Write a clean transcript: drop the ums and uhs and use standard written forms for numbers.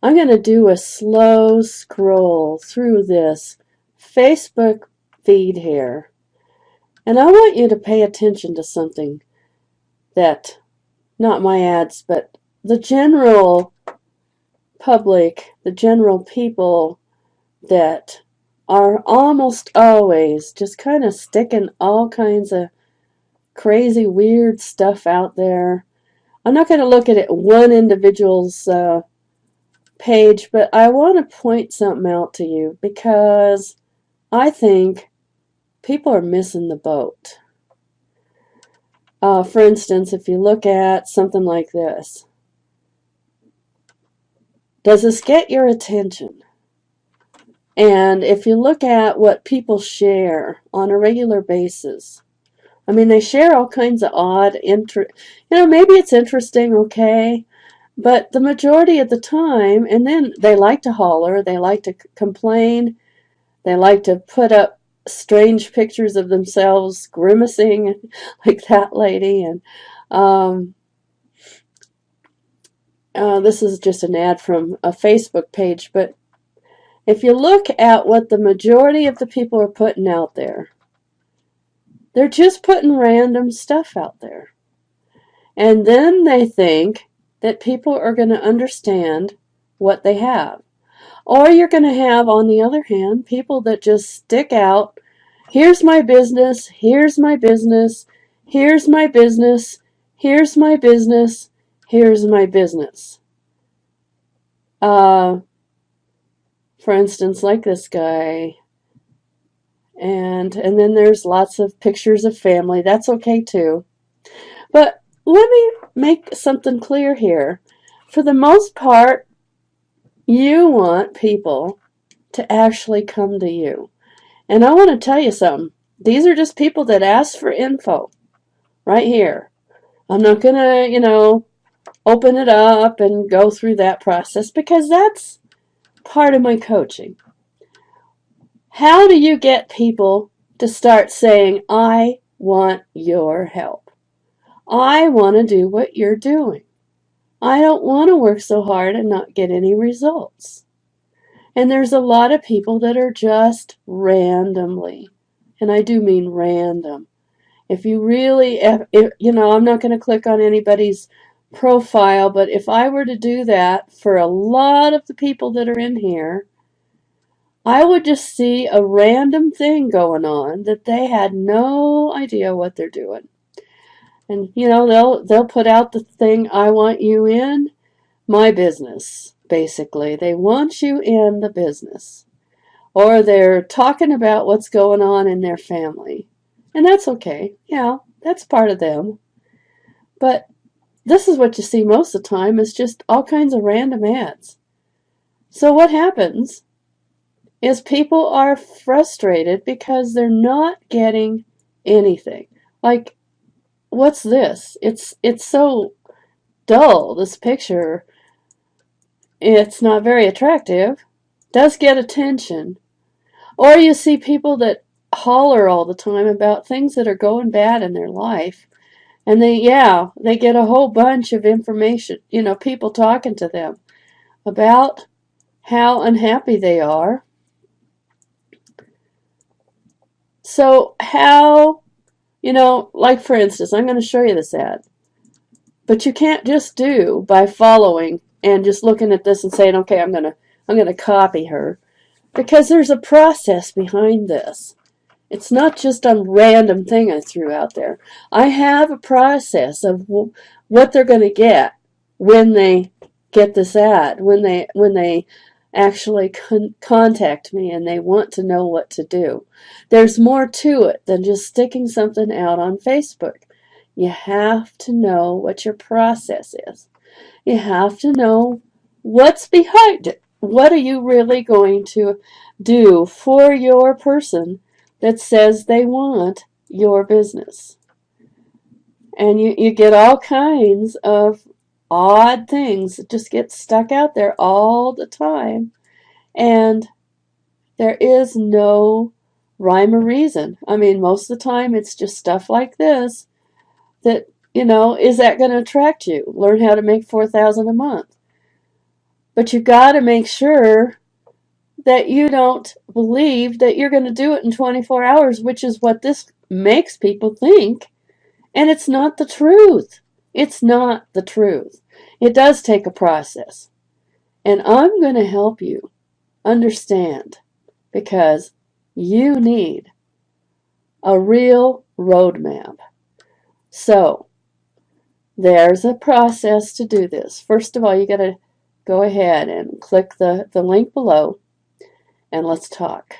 I'm gonna do a slow scroll through this Facebook feed here. And I want you to pay attention to something that, not my ads, but the general public, the general people that are almost always just kind of sticking all kinds of crazy, weird stuff out there. I'm not going to look at it one individual's page, but I want to point something out to you because I think people are missing the boat. For instance, if you look at something like this, does this get your attention? And if you look at what people share on a regular basis, I mean, they share all kinds of odd, maybe it's interesting, okay, but the majority of the time, and then they like to holler, they like to complain, they like to put up strange pictures of themselves grimacing like that lady. And this is just an ad from a Facebook page, but if you look at what the majority of the people are putting out there, they're just putting random stuff out there. And then they think that people are going to understand what they have. Or you're going to have, on the other hand, people that just stick out, here's my business, here's my business, here's my business, here's my business, here's my business. For instance, like this guy. And then there's lots of pictures of family. That's okay too. But let me make something clear here. For the most part, you want people to actually come to you. And I want to tell you something. These are just people that ask for info right here. I'm not going to, open it up and go through that process because that's part of my coaching. How do you get people to start saying, I want your help? I want to do what you're doing. I don't want to work so hard and not get any results. And there's a lot of people that are just randomly, and I do mean random. If you really, I'm not going to click on anybody's profile, but if I were to do that for a lot of the people that are in here, I would just see a random thing going on that they had no idea what they're doing. And, they'll put out the thing, I want you in my business, basically. They want you in the business. Or they're talking about what's going on in their family. And that's okay. Yeah, that's part of them. But this is what you see most of the time is just all kinds of random ads. So what happens is people are frustrated because they're not getting anything. Like, what's this? It's so dull, this picture. It's not very attractive. Does get attention. Or you see people that holler all the time about things that are going bad in their life. And they get a whole bunch of information, people talking to them about how unhappy they are. So how, like for instance, I'm going to show you this ad. But you can't just do by following and just looking at this and saying, okay, I'm going to copy her. Because there's a process behind this. It's not just a random thing I threw out there. I have a process of what they're going to get when they get this ad, when they actually contact me and they want to know what to do. There's more to it than just sticking something out on Facebook. You have to know what your process is. You have to know what's behind it. What are you really going to do for your person that says they want your business? And you get all kinds of odd things that just get stuck out there all the time. And there is no rhyme or reason. I mean, most of the time it's just stuff like this that is that going to attract you? Learn how to make $4,000 a month. But you got to make sure that you don't believe that you're going to do it in 24 hours, which is what this makes people think. And it's not the truth. It's not the truth. It does take a process. And I'm going to help you understand, because you need a real roadmap. So, there's a process to do this. First of all, you got to go ahead and click the link below, and let's talk.